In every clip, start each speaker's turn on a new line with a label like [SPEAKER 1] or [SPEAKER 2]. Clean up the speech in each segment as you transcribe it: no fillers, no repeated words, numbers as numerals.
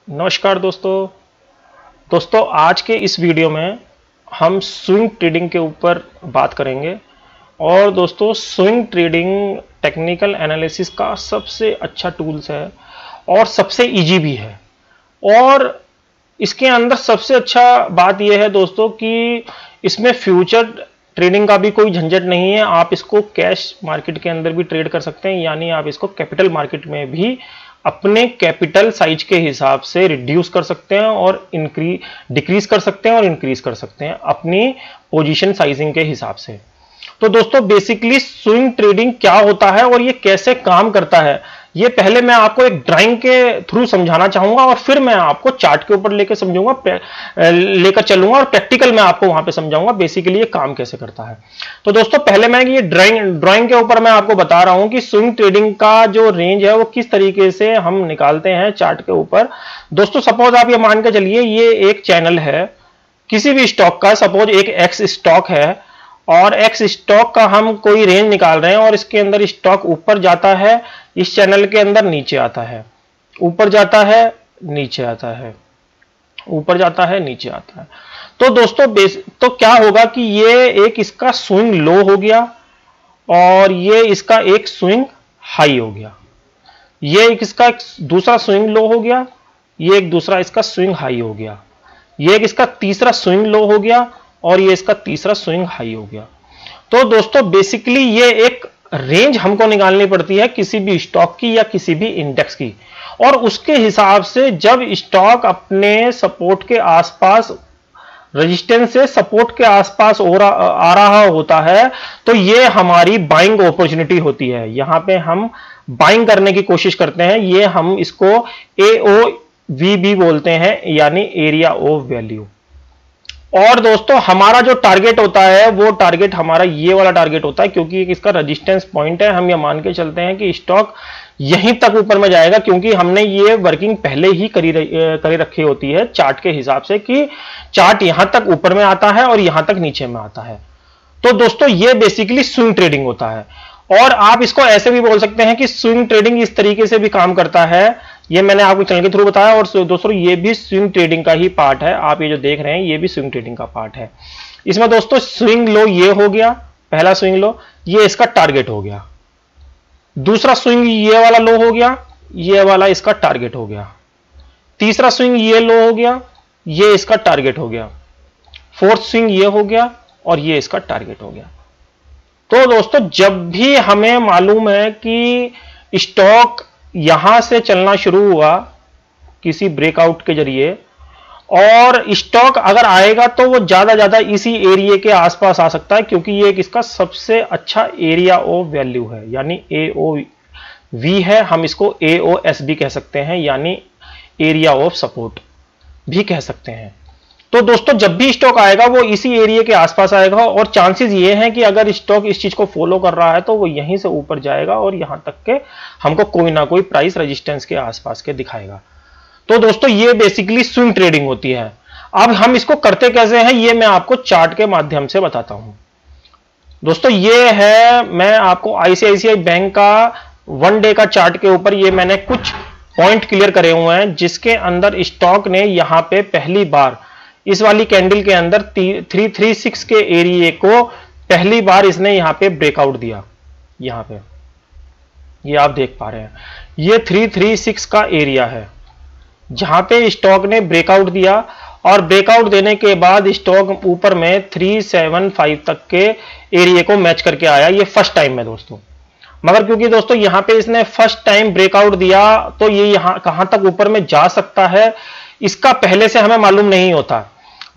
[SPEAKER 1] नमस्कार दोस्तों आज के इस वीडियो में हम स्विंग ट्रेडिंग के ऊपर बात करेंगे। और दोस्तों स्विंग ट्रेडिंग टेक्निकल एनालिसिस का सबसे अच्छा टूल्स है और सबसे इजी भी है। और इसके अंदर सबसे अच्छा बात यह है दोस्तों कि इसमें फ्यूचर ट्रेडिंग का भी कोई झंझट नहीं है। आप इसको कैश मार्केट के अंदर भी ट्रेड कर सकते हैं, यानी आप इसको कैपिटल मार्केट में भी अपने कैपिटल साइज के हिसाब से रिड्यूस कर सकते हैं और डिक्रीज कर सकते हैं और इंक्रीज कर सकते हैं अपनी पोजीशन साइजिंग के हिसाब से। तो दोस्तों बेसिकली स्विंग ट्रेडिंग क्या होता है और ये कैसे काम करता है, ये पहले मैं आपको एक ड्राइंग के थ्रू समझाना चाहूंगा और फिर मैं आपको चार्ट के ऊपर लेकर चलूंगा और प्रैक्टिकल मैं आपको वहां पे समझाऊंगा बेसिकली ये काम कैसे करता है। तो दोस्तों पहले मैं ये ड्राइंग के ऊपर मैं आपको बता रहा हूं कि स्विंग ट्रेडिंग का जो रेंज है वो किस तरीके से हम निकालते हैं चार्ट के ऊपर। दोस्तों सपोज आप ये मान के चलिए ये एक चैनल है किसी भी स्टॉक का, सपोज एक एक्स स्टॉक है और एक्स स्टॉक का हम कोई रेंज निकाल रहे हैं और इसके अंदर स्टॉक ऊपर जाता है, इस चैनल के अंदर नीचे आता है, ऊपर जाता है नीचे आता है, ऊपर जाता है नीचे आता है। तो दोस्तों तो क्या होगा कि ये एक इसका स्विंग लो हो गया और ये इसका एक स्विंग हाई हो गया, ये एक इसका दूसरा स्विंग लो हो गया, ये एक दूसरा इसका स्विंग हाई हो गया, ये एक इसका तीसरा स्विंग लो हो गया और ये इसका तीसरा स्विंग हाई हो गया। तो दोस्तों बेसिकली ये एक रेंज हमको निकालनी पड़ती है किसी भी स्टॉक की या किसी भी इंडेक्स की, और उसके हिसाब से जब स्टॉक अपने सपोर्ट के आसपास, रेजिस्टेंस से सपोर्ट के आसपास आ रहा होता है तो ये हमारी बाइंग अपॉर्चुनिटी होती है। यहां पे हम बाइंग करने की कोशिश करते हैं, ये हम इसको AOV भी बोलते हैं, यानी एरिया ऑफ वैल्यू। और दोस्तों हमारा जो टारगेट होता है वो टारगेट हमारा ये वाला टारगेट होता है, क्योंकि इसका रेजिस्टेंस पॉइंट है। हम ये मान के चलते हैं कि स्टॉक यहीं तक ऊपर में जाएगा, क्योंकि हमने ये वर्किंग पहले ही करी रखी होती है चार्ट के हिसाब से कि चार्ट यहां तक ऊपर में आता है और यहां तक नीचे में आता है। तो दोस्तों ये बेसिकली स्विंग ट्रेडिंग होता है। और आप इसको ऐसे भी बोल सकते हैं कि स्विंग ट्रेडिंग इस तरीके से भी काम करता है, ये मैंने आपको चैनल के थ्रू बताया। और दोस्तों ये भी स्विंग ट्रेडिंग का ही पार्ट है, आप ये जो देख रहे हैं ये भी स्विंग ट्रेडिंग का पार्ट है। इसमें दोस्तों स्विंग लो ये हो गया, पहला स्विंग लो, ये इसका टारगेट हो गया। दूसरा स्विंग ये वाला लो हो गया, ये वाला इसका टारगेट हो गया। तीसरा स्विंग ये लो हो गया, ये इसका टारगेट हो गया। फोर्थ स्विंग ये हो गया और ये इसका टारगेट हो गया। तो दोस्तों जब भी हमें मालूम है कि स्टॉक यहां से चलना शुरू हुआ किसी ब्रेकआउट के जरिए, और स्टॉक अगर आएगा तो वो ज्यादा इसी एरिया के आसपास आ सकता है, क्योंकि ये इसका सबसे अच्छा एरिया ऑफ वैल्यू है, यानी AOV है। हम इसको AOS भी कह सकते हैं, यानी एरिया ऑफ सपोर्ट भी कह सकते हैं। तो दोस्तों जब भी स्टॉक आएगा वो इसी एरिया के आसपास आएगा, और चांसेस ये हैं कि अगर स्टॉक इस चीज को फॉलो कर रहा है तो वो यहीं से ऊपर जाएगा और यहां तक के हमको कोई ना कोई प्राइस रेजिस्टेंस के आसपास के दिखाएगा। तो दोस्तों ये बेसिकली स्विंग ट्रेडिंग होती है। अब हम इसको करते कैसे हैं ये मैं आपको चार्ट के माध्यम से बताता हूं। दोस्तों ये है, मैं आपको ICICI बैंक का 1 डे का चार्ट के ऊपर ये मैंने कुछ पॉइंट क्लियर करे हुए हैं, जिसके अंदर स्टॉक ने यहां पे पहली बार इस वाली कैंडल के अंदर 336 के एरिया को पहली बार इसने यहां पे ब्रेकआउट दिया। यहां पे ये आप देख पा रहे हैं, ये 336 का एरिया है जहां पे स्टॉक ने ब्रेकआउट दिया, और ब्रेकआउट देने के बाद स्टॉक ऊपर में 375 तक के एरिया को मैच करके आया। ये फर्स्ट टाइम में दोस्तों, मगर क्योंकि दोस्तों यहां पे इसने फर्स्ट टाइम ब्रेकआउट दिया तो ये यहां कहां तक ऊपर में जा सकता है इसका पहले से हमें मालूम नहीं होता।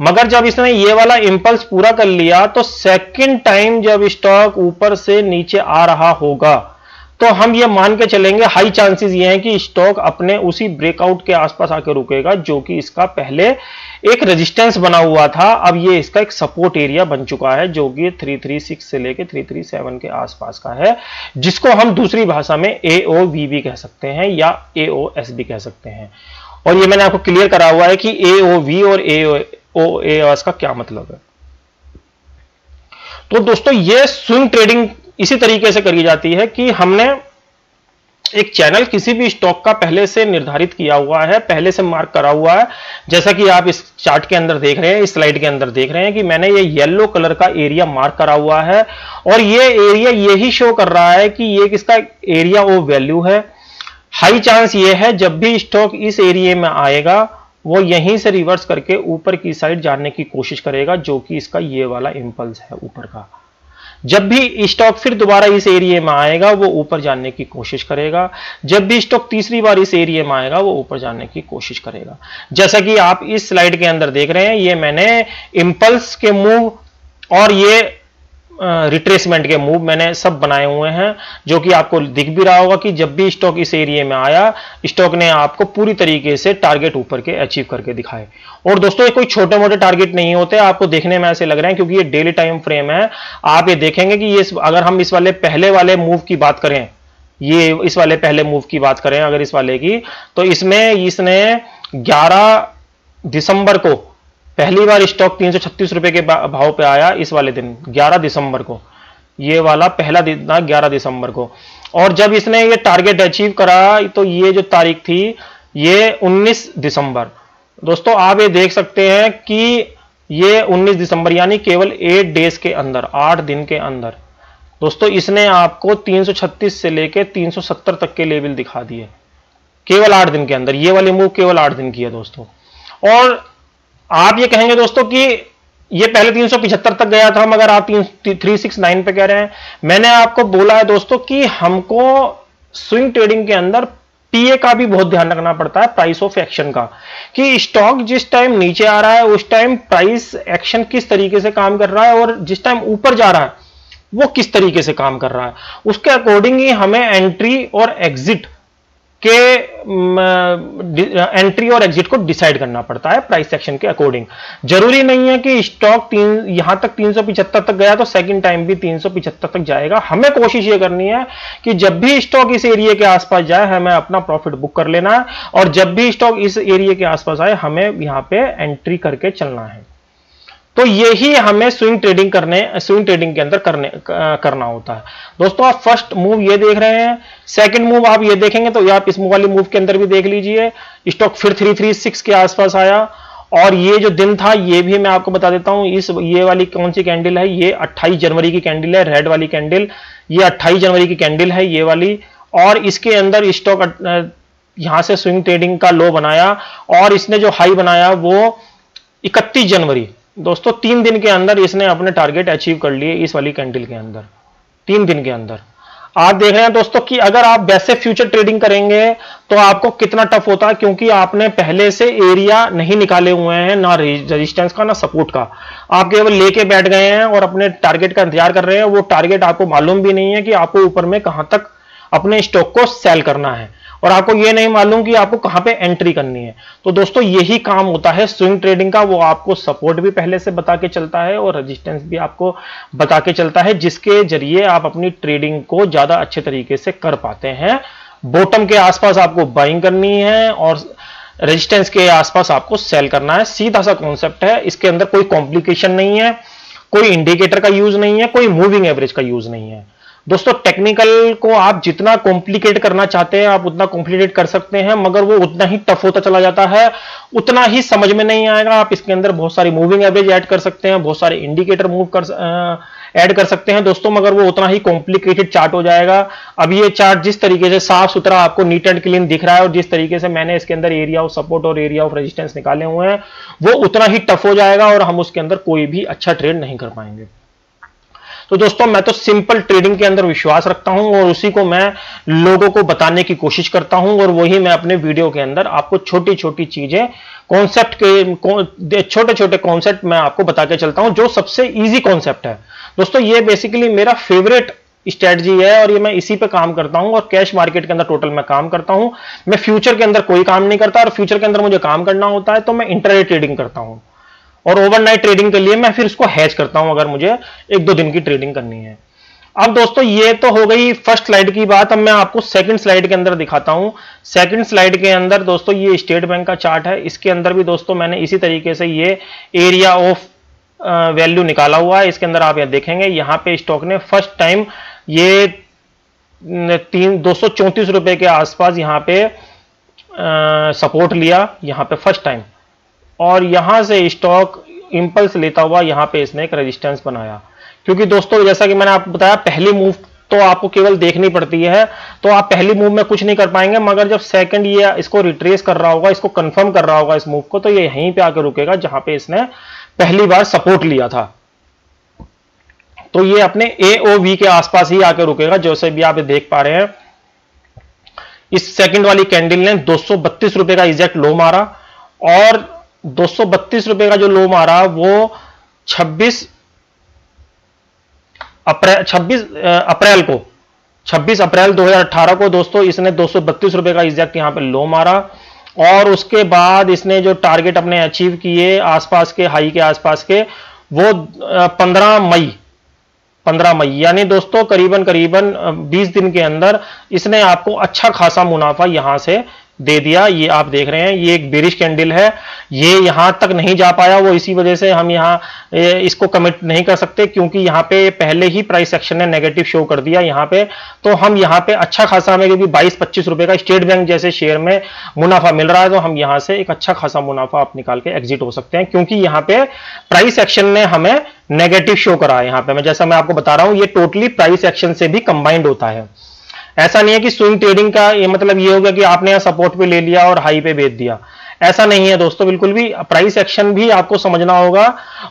[SPEAKER 1] मगर जब इसने ये वाला इंपल्स पूरा कर लिया तो सेकंड टाइम जब स्टॉक ऊपर से नीचे आ रहा होगा तो हम ये मान के चलेंगे, हाई चांसेस ये हैं कि स्टॉक अपने उसी ब्रेकआउट के आसपास आकर रुकेगा, जो कि इसका पहले एक रेजिस्टेंस बना हुआ था। अब ये इसका एक सपोर्ट एरिया बन चुका है, जो कि 336 से लेके 337 के आसपास का है, जिसको हम दूसरी भाषा में AOV भी कह सकते हैं या AOS भी कह सकते हैं। और ये मैंने आपको क्लियर करा हुआ है कि AOV और AOS का क्या मतलब है। तो दोस्तों ये स्विंग ट्रेडिंग इसी तरीके से करी जाती है कि हमने एक चैनल किसी भी स्टॉक का पहले से निर्धारित किया हुआ है, पहले से मार्क करा हुआ है। जैसा कि आप इस चार्ट के अंदर देख रहे हैं, इस स्लाइड के अंदर देख रहे हैं कि मैंने ये येलो कलर का एरिया मार्क करा हुआ है और ये एरिया यही शो कर रहा है कि ये किसका एरिया ऑफ वैल्यू है। हाई चांस ये है जब भी स्टॉक इस एरिया में आएगा वो यहीं से रिवर्स करके ऊपर की साइड जाने की कोशिश करेगा, जो कि इसका ये वाला इंपल्स है ऊपर का। जब भी स्टॉक फिर दोबारा इस एरिया में आएगा वो ऊपर जाने की कोशिश करेगा। जब भी स्टॉक तीसरी बार इस एरिया में आएगा वो ऊपर जाने की कोशिश करेगा। जैसा कि आप इस स्लाइड के अंदर देख रहे हैं, ये मैंने इंपल्स के मूव और ये रिट्रेसमेंट के मूव मैंने सब बनाए हुए हैं, जो कि आपको दिख भी रहा होगा कि जब भी स्टॉक इस एरिया में आया स्टॉक ने आपको पूरी तरीके से टारगेट ऊपर के अचीव करके दिखाए। और दोस्तों ये कोई छोटे मोटे टारगेट नहीं होते, आपको देखने में ऐसे लग रहे हैं क्योंकि ये डेली टाइम फ्रेम है। आप ये देखेंगे कि ये अगर हम इस वाले पहले वाले मूव की बात करें, ये इस वाले पहले मूव की बात करें अगर इस वाले की, तो इसमें इसने 11 दिसंबर को पहली बार स्टॉक 336 रुपए के भाव पे आया। इस वाले दिन 11 दिसंबर को, ये वाला पहला दिन था 11 दिसंबर को। और जब इसने ये टारगेट अचीव करा तो ये जो तारीख थी ये 19 दिसंबर। दोस्तों आप ये देख सकते हैं कि ये 19 दिसंबर यानी केवल 8 डेज के अंदर, 8 दिन के अंदर दोस्तों इसने आपको 336 से लेके 370 तक के लेवल दिखा दिए केवल 8 दिन के अंदर। ये वाली मूव केवल 8 दिन की है दोस्तों। और आप ये कहेंगे दोस्तों कि ये पहले 375 तक गया था मगर आप 369 पे कह रहे हैं। मैंने आपको बोला है दोस्तों कि हमको स्विंग ट्रेडिंग के अंदर पीए का भी बहुत ध्यान रखना पड़ता है, प्राइस ऑफ एक्शन का, कि स्टॉक जिस टाइम नीचे आ रहा है उस टाइम प्राइस एक्शन किस तरीके से काम कर रहा है और जिस टाइम ऊपर जा रहा है वो किस तरीके से काम कर रहा है। उसके अकॉर्डिंग ही हमें एंट्री और एग्जिट और एग्जिट को डिसाइड करना पड़ता है प्राइस सेक्शन के अकॉर्डिंग। जरूरी नहीं है कि स्टॉक यहां तक 375 तक गया तो सेकंड टाइम भी 375 तक जाएगा। हमें कोशिश ये करनी है कि जब भी स्टॉक इस एरिया के आसपास जाए हमें अपना प्रॉफिट बुक कर लेना है और जब भी स्टॉक इस एरिया के आसपास आए हमें यहां पे एंट्री करके चलना है। तो यही हमें स्विंग ट्रेडिंग के अंदर करना होता है। दोस्तों आप फर्स्ट मूव ये देख रहे हैं, सेकंड मूव आप ये देखेंगे तो आप इस वाली मूव के अंदर भी देख लीजिए, स्टॉक फिर 336 के आसपास आया। और ये जो दिन था ये भी मैं आपको बता देता हूं, ये वाली कौन सी कैंडल है, ये 28 जनवरी की कैंडल है, रेड वाली कैंडल, ये 28 जनवरी की कैंडल है ये वाली। और इसके अंदर स्टॉक यहां से स्विंग ट्रेडिंग का लो बनाया और इसने जो हाई बनाया वो 31 जनवरी। दोस्तों 3 दिन के अंदर इसने अपने टारगेट अचीव कर लिए इस वाली कैंडल के अंदर, 3 दिन के अंदर। आप देख रहे हैं दोस्तों कि अगर आप वैसे फ्यूचर ट्रेडिंग करेंगे तो आपको कितना टफ होता है, क्योंकि आपने पहले से एरिया नहीं निकाले हुए हैं, ना रेजिस्टेंस का ना सपोर्ट का। आप केवल लेके बैठ गए हैं और अपने टारगेट का इंतजार कर रहे हैं। वो टारगेट आपको मालूम भी नहीं है कि आपको ऊपर में कहां तक अपने स्टॉक को सेल करना है और आपको ये नहीं मालूम कि आपको कहां पे एंट्री करनी है। तो दोस्तों यही काम होता है स्विंग ट्रेडिंग का। वो आपको सपोर्ट भी पहले से बता के चलता है और रेजिस्टेंस भी आपको बता के चलता है, जिसके जरिए आप अपनी ट्रेडिंग को ज्यादा अच्छे तरीके से कर पाते हैं। बॉटम के आसपास आपको बाइंग करनी है और रेजिस्टेंस के आसपास आपको सेल करना है। सीधा सा कॉन्सेप्ट है, इसके अंदर कोई कॉम्प्लिकेशन नहीं है, कोई इंडिकेटर का यूज नहीं है, कोई मूविंग एवरेज का यूज नहीं है। दोस्तों टेक्निकल को आप जितना कॉम्प्लिकेट करना चाहते हैं आप उतना कॉम्प्लिकेट कर सकते हैं, मगर वो उतना ही टफ होता चला जाता है, उतना ही समझ में नहीं आएगा। आप इसके अंदर बहुत सारी मूविंग एवरेज ऐड कर सकते हैं, बहुत सारे इंडिकेटर ऐड कर सकते हैं दोस्तों, मगर वो उतना ही कॉम्प्लिकेटेड चार्ट हो जाएगा। अब ये चार्ट जिस तरीके से साफ सुथरा आपको नीट एंड क्लीन दिख रहा है और जिस तरीके से मैंने इसके अंदर एरिया ऑफ सपोर्ट और एरिया ऑफ रेजिस्टेंस निकाले हुए हैं वो उतना ही टफ हो जाएगा और हम उसके अंदर कोई भी अच्छा ट्रेड नहीं कर पाएंगे। तो दोस्तों मैं तो सिंपल ट्रेडिंग के अंदर विश्वास रखता हूं और उसी को मैं लोगों को बताने की कोशिश करता हूं और वही मैं अपने वीडियो के अंदर आपको छोटी छोटी चीजें कॉन्सेप्ट के छोटे छोटे कॉन्सेप्ट मैं आपको बता के चलता हूं जो सबसे इजी कॉन्सेप्ट है। दोस्तों ये बेसिकली मेरा फेवरेट स्ट्रेटजी है और ये मैं इसी पे काम करता हूं और कैश मार्केट के अंदर टोटल मैं काम करता हूं। मैं फ्यूचर के अंदर कोई काम नहीं करता और फ्यूचर के अंदर मुझे काम करना होता है तो मैं इंट्राडे ट्रेडिंग करता हूं और ओवरनाइट ट्रेडिंग के लिए मैं फिर इसको हैच करता हूं अगर मुझे 1-2 दिन की ट्रेडिंग करनी है। अब दोस्तों ये तो हो गई फर्स्ट स्लाइड की बात। अब मैं आपको सेकंड स्लाइड के अंदर दिखाता हूं। सेकंड स्लाइड के अंदर दोस्तों ये स्टेट बैंक का चार्ट है, इसके अंदर भी दोस्तों मैंने इसी तरीके से ये एरिया ऑफ वैल्यू निकाला हुआ है। इसके अंदर आप यहां देखेंगे यहां पे स्टॉक ने फर्स्ट टाइम ये 234 रुपए के आसपास यहाँ पे सपोर्ट लिया, यहाँ पे फर्स्ट टाइम, और यहां से स्टॉक इंपल्स लेता हुआ यहाँ पे इसने एक रेजिस्टेंस बनाया। क्योंकि दोस्तों जैसा कि मैंने आपको बताया, पहली मूव तो आपको केवल देखनी पड़ती है, तो आप पहली मूव में कुछ नहीं कर पाएंगे, मगर जब सेकंड ये इसको रिट्रेस कर रहा होगा, इसको कंफर्म कर रहा होगा इस मूव को, तो ये यहीं पे आकर रुकेगा जहां पे इसने पहली बार सपोर्ट लिया था। तो ये अपने AOV के आसपास ही आकर रुकेगा, जैसे भी आप देख पा रहे हैं। इस सेकंड वाली कैंडल ने 232 रुपए का एग्जैक्ट लो मारा, और 232 रुपए का जो लो मारा वो 26 अप्रैल 2018 को दोस्तों इसने 232 रुपए का एग्जैक्ट यहां पे लो मारा। और उसके बाद इसने जो टारगेट अपने अचीव किए आसपास के हाई के आसपास के, वो 15 मई यानी दोस्तों करीबन 20 दिन के अंदर इसने आपको अच्छा खासा मुनाफा यहां से दे दिया। ये आप देख रहे हैं, ये एक बेरिश कैंडल है, ये यहां तक नहीं जा पाया, वो इसी वजह से हम यहां इसको कमिट नहीं कर सकते, क्योंकि यहां पे पहले ही प्राइस एक्शन ने नेगेटिव शो कर दिया यहां पे। तो हम यहां पे अच्छा खासा हमें, क्योंकि 22-25 रुपए का स्टेट बैंक जैसे शेयर में मुनाफा मिल रहा है, तो हम यहां से एक अच्छा खासा मुनाफा आप निकाल के एग्जिट हो सकते हैं, क्योंकि यहां पे प्राइस एक्शन ने हमें नेगेटिव शो करा है। यहां पे जैसा मैं आपको बता रहा हूं, ये टोटली प्राइस एक्शन से भी कंबाइंड होता है। ऐसा नहीं है कि स्विंग ट्रेडिंग का ये मतलब ये होगा कि आपने सपोर्ट पे ले लिया और हाई पे बेच दिया, ऐसा नहीं है दोस्तों, बिल्कुल भी। प्राइस एक्शन भी आपको समझना होगा,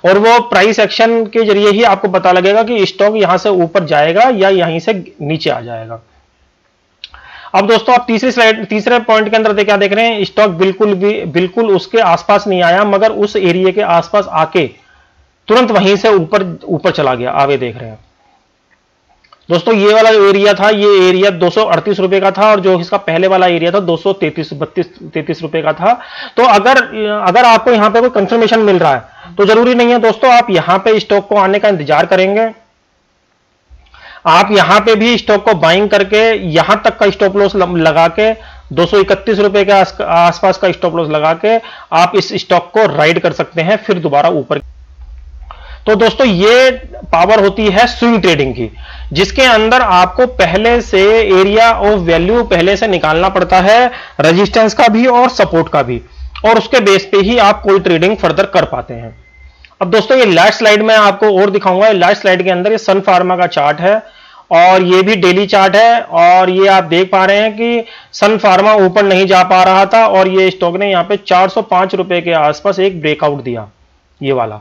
[SPEAKER 1] और वो प्राइस एक्शन के जरिए ही आपको पता लगेगा कि स्टॉक यहां से ऊपर जाएगा या यहीं से नीचे आ जाएगा। अब दोस्तों आप तीसरे पॉइंट के अंदर क्या देख रहे हैं, स्टॉक बिल्कुल उसके आसपास नहीं आया, मगर उस एरिया के आसपास आके तुरंत वहीं से ऊपर चला गया। आगे देख रहे हैं दोस्तों, ये वाला एरिया था, ये एरिया 238 रुपए का था, और जो इसका पहले वाला एरिया था 233 रुपए का था। तो अगर आपको यहां पे कोई कंफर्मेशन मिल रहा है, तो जरूरी नहीं है दोस्तों आप यहां पे स्टॉक को आने का इंतजार करेंगे। आप यहां पे भी स्टॉक को बाइंग करके यहां तक का स्टॉप लॉस लगा के 231 रुपए के आसपास का स्टॉप लॉस लगा के आप इस स्टॉक को राइड कर सकते हैं, फिर दोबारा ऊपर। तो दोस्तों ये पावर होती है स्विंग ट्रेडिंग की, जिसके अंदर आपको पहले से एरिया ऑफ वैल्यू पहले से निकालना पड़ता है, रेजिस्टेंस का भी और सपोर्ट का भी, और उसके बेस पे ही आप कोई ट्रेडिंग फर्दर कर पाते हैं। अब दोस्तों ये लास्ट स्लाइड में आपको और दिखाऊंगा। लास्ट स्लाइड के अंदर ये सन फार्मा का चार्ट है, और ये भी डेली चार्ट है, और ये आप देख पा रहे हैं कि सन फार्मा ऊपर नहीं जा पा रहा था, और ये स्टॉक ने यहाँ पे 405 रुपए के आसपास एक ब्रेकआउट दिया। ये वाला,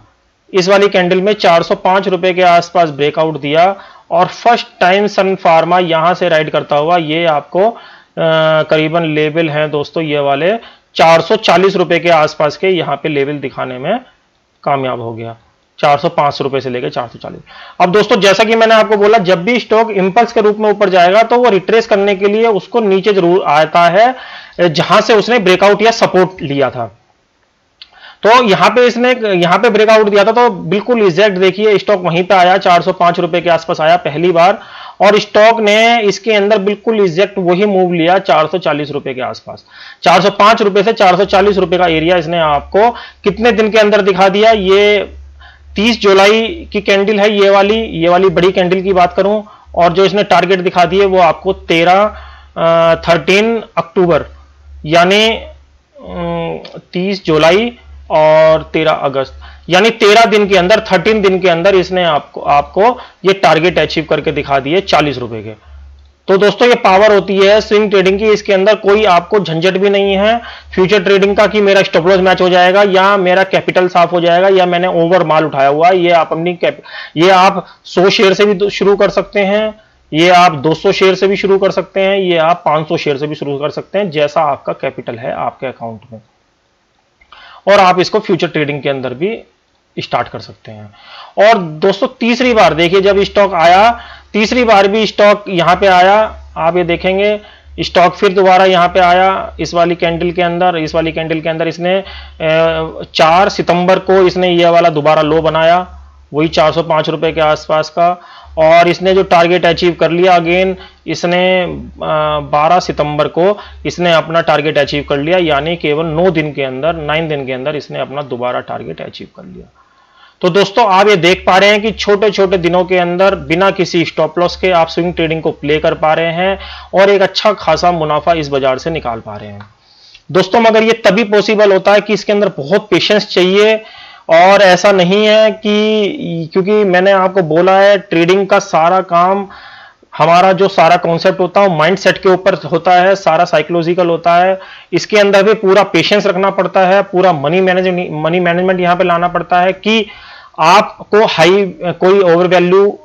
[SPEAKER 1] इस वाली कैंडल में 405 रुपए के आसपास ब्रेकआउट दिया, और फर्स्ट टाइम सन फार्मा यहां से राइड करता हुआ ये आपको करीबन लेवल है दोस्तों, ये वाले 440 रुपए के आसपास के यहां पे लेवल दिखाने में कामयाब हो गया, 405 रुपए से लेकर 440। अब दोस्तों जैसा कि मैंने आपको बोला, जब भी स्टॉक इंपल्स के रूप में ऊपर जाएगा तो वो रिट्रेस करने के लिए उसको नीचे जरूर आता है जहां से उसने ब्रेकआउट या सपोर्ट लिया था। तो यहां पे ब्रेकआउट दिया था, तो बिल्कुल एग्जैक्ट देखिए स्टॉक वहीं पे आया, 405 रुपए के आसपास आया पहली बार, और स्टॉक ने इसके अंदर बिल्कुल एग्जैक्ट वही मूव लिया 440 रुपए के आसपास। 405 रुपए से 440 रुपए का एरिया इसने आपको कितने दिन के अंदर दिखा दिया। ये 30 जुलाई की कैंडल है, ये वाली बड़ी कैंडल की बात करूं, और जो इसने टारगेट दिखा दिए वो आपको 13 अक्टूबर, यानी 30 जुलाई और 13 अगस्त, यानी 13 दिन के अंदर, 13 दिन के अंदर इसने आपको ये टारगेट अचीव करके दिखा दिए 40 रुपए के। तो दोस्तों ये पावर होती है स्विंग ट्रेडिंग की, इसके अंदर कोई आपको झंझट भी नहीं है फ्यूचर ट्रेडिंग का कि मेरा स्टॉप लॉस मैच हो जाएगा, या मेरा कैपिटल साफ हो जाएगा, या मैंने ओवर माल उठाया हुआ। ये आप 100 शेयर से भी शुरू कर सकते हैं, ये आप 200 शेयर से भी शुरू कर सकते हैं, ये आप 500 शेयर से भी शुरू कर सकते हैं, जैसा आपका कैपिटल है आपके अकाउंट में, और आप इसको फ्यूचर ट्रेडिंग के अंदर भी स्टार्ट कर सकते हैं। और दोस्तों तीसरी बार देखिए, जब स्टॉक आया, तीसरी बार भी स्टॉक यहां पे आया, आप ये देखेंगे स्टॉक फिर दोबारा यहां पे आया इस वाली कैंडल के अंदर इसने 4 सितंबर को इसने ये वाला दोबारा लो बनाया, वही 405 रुपए के आसपास का, और इसने जो टारगेट अचीव कर लिया अगेन, इसने 12 सितंबर को इसने अपना टारगेट अचीव कर लिया, यानी केवल 9 दिन के अंदर इसने अपना दोबारा टारगेट अचीव कर लिया। तो दोस्तों आप ये देख पा रहे हैं कि छोटे छोटे दिनों के अंदर बिना किसी स्टॉप लॉस के आप स्विंग ट्रेडिंग को प्ले कर पा रहे हैं और एक अच्छा खासा मुनाफा इस बाजार से निकाल पा रहे हैं। दोस्तों मगर ये तभी पॉसिबल होता है कि इसके अंदर बहुत पेशेंस चाहिए, और ऐसा नहीं है कि क्योंकि मैंने आपको बोला है ट्रेडिंग का सारा काम, हमारा जो सारा कॉन्सेप्ट होता है माइंड सेट के ऊपर होता है, सारा साइकोलॉजिकल होता है। इसके अंदर भी पूरा पेशेंस रखना पड़ता है, पूरा मनी मैनेजमेंट यहां पे लाना पड़ता है कि आपको कोई ओवर वैल्यू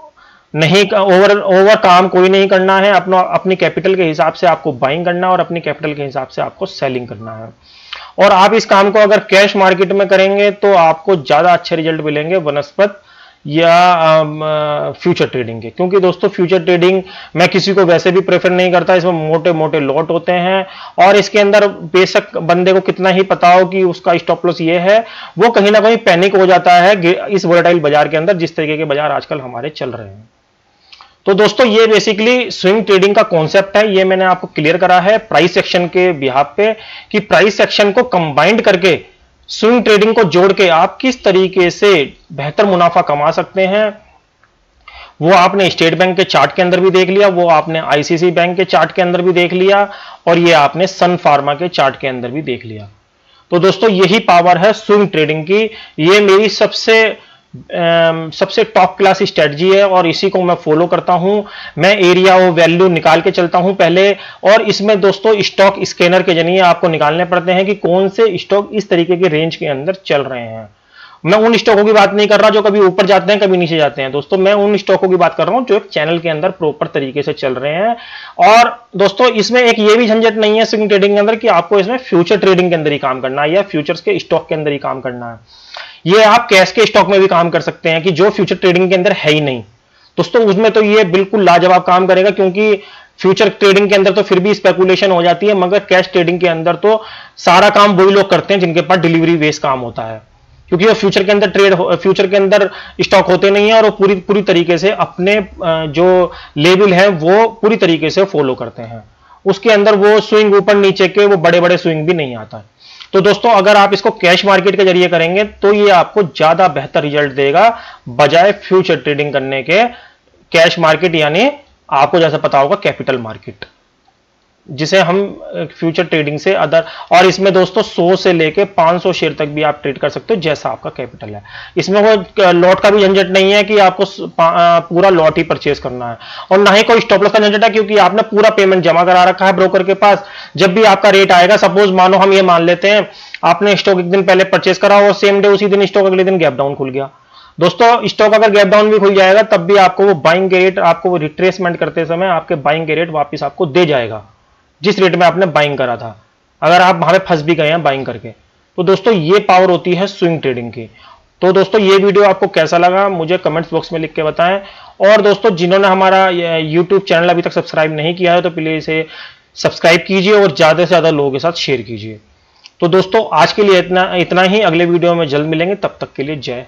[SPEAKER 1] नहीं, ओवर काम कोई नहीं करना है। अपनी कैपिटल के हिसाब से आपको बाइंग करना है और अपनी कैपिटल के हिसाब से आपको सेलिंग करना है। और आप इस काम को अगर कैश मार्केट में करेंगे तो आपको ज्यादा अच्छे रिजल्ट मिलेंगे बनस्पत या फ्यूचर ट्रेडिंग के, क्योंकि दोस्तों फ्यूचर ट्रेडिंग मैं किसी को वैसे भी प्रेफर नहीं करता। इसमें मोटे मोटे लॉट होते हैं और इसके अंदर बेशक बंदे को कितना ही पता हो कि उसका स्टॉप लॉस ये है, वो कहीं ना कहीं पैनिक हो जाता है इस वोलेटाइल बाजार के अंदर, जिस तरीके के बाजार आजकल हमारे चल रहे हैं। तो दोस्तों ये बेसिकली स्विंग ट्रेडिंग का कॉन्सेप्ट है, ये मैंने आपको क्लियर करा है प्राइस सेक्शन के बिहाफ पे कि प्राइस सेक्शन को कंबाइंड करके स्विंग ट्रेडिंग को जोड़ के आप किस तरीके से बेहतर मुनाफा कमा सकते हैं। वो आपने स्टेट बैंक के चार्ट के अंदर भी देख लिया, वो आपने आईसीआईसीआई बैंक के चार्ट के अंदर भी देख लिया, और ये आपने सन फार्मा के चार्ट के अंदर भी देख लिया। तो दोस्तों यही पावर है स्विंग ट्रेडिंग की, ये मेरी सबसे टॉप क्लास स्ट्रेटजी है और इसी को मैं फॉलो करता हूं। मैं एरिया और वैल्यू निकाल के चलता हूं पहले, और इसमें दोस्तों स्टॉक स्कैनर के जरिए आपको निकालने पड़ते हैं कि कौन से स्टॉक इस तरीके के रेंज के अंदर चल रहे हैं। मैं उन स्टॉकों की बात नहीं कर रहा जो कभी ऊपर जाते हैं कभी नीचे जाते हैं दोस्तों, मैं उन स्टॉकों की बात कर रहा हूं जो एक चैनल के अंदर प्रॉपर तरीके से चल रहे हैं। और दोस्तों इसमें एक ये भी झंझट नहीं है स्विंग ट्रेडिंग के अंदर कि आपको इसमें फ्यूचर ट्रेडिंग के अंदर ही काम करना है या फ्यूचर्स के स्टॉक के अंदर ही काम करना है। ये आप कैश के स्टॉक में भी काम कर सकते हैं कि जो फ्यूचर ट्रेडिंग के अंदर है ही नहीं दोस्तों, उसमें तो ये बिल्कुल लाजवाब काम करेगा, क्योंकि फ्यूचर ट्रेडिंग के अंदर तो फिर भी स्पेकुलेशन हो जाती है, मगर कैश ट्रेडिंग के अंदर तो सारा काम वही लोग करते हैं जिनके पास डिलीवरी बेस्ड काम होता है, क्योंकि वो फ्यूचर के अंदर स्टॉक होते नहीं है और वो पूरी तरीके से अपने जो लेवल है वो पूरी तरीके से फॉलो करते हैं। उसके अंदर वो स्विंग ऊपर नीचे के वो बड़े बड़े स्विंग भी नहीं आता है। तो दोस्तों अगर आप इसको कैश मार्केट के जरिए करेंगे तो ये आपको ज्यादा बेहतर रिजल्ट देगा बजाय फ्यूचर ट्रेडिंग करने के। कैश मार्केट यानी आपको जैसा पता होगा कैपिटल मार्केट, जिसे हम फ्यूचर ट्रेडिंग से अदर, और इसमें दोस्तों 100 से लेके 500 शेयर तक भी आप ट्रेड कर सकते हो जैसा आपका कैपिटल है। इसमें कोई लॉट का भी झंझट नहीं है कि आपको पूरा लॉट ही परचेज करना है, और ना ही कोई स्टॉप लॉस का झंझट है, क्योंकि आपने पूरा पेमेंट जमा करा रखा है ब्रोकर के पास। जब भी आपका रेट आएगा, सपोज मानो हम ये मान लेते हैं आपने स्टॉक एक दिन पहले परचेज करा और सेम डे उसी दिन स्टॉक अगले दिन गैप डाउन खुल गया, दोस्तों स्टॉक अगर गैप डाउन भी खुल जाएगा तब भी आपको वो बाइंग के रेट, आपको वो रिट्रेसमेंट करते समय आपके बाइंग के रेट वापिस आपको दे जाएगा जिस रेट में आपने बाइंग करा था, अगर आप वहां पे फंस भी गए हैं बाइंग करके। तो दोस्तों ये पावर होती है स्विंग ट्रेडिंग की। तो दोस्तों ये वीडियो आपको कैसा लगा मुझे कमेंट्स बॉक्स में लिख के बताएं, और दोस्तों जिन्होंने हमारा यूट्यूब चैनल अभी तक सब्सक्राइब नहीं किया है तो प्लीज इसे सब्सक्राइब कीजिए और ज्यादा से ज्यादा लोगों के साथ शेयर कीजिए। तो दोस्तों आज के लिए इतना ही, अगले वीडियो में जल्द मिलेंगे, तब तक के लिए जय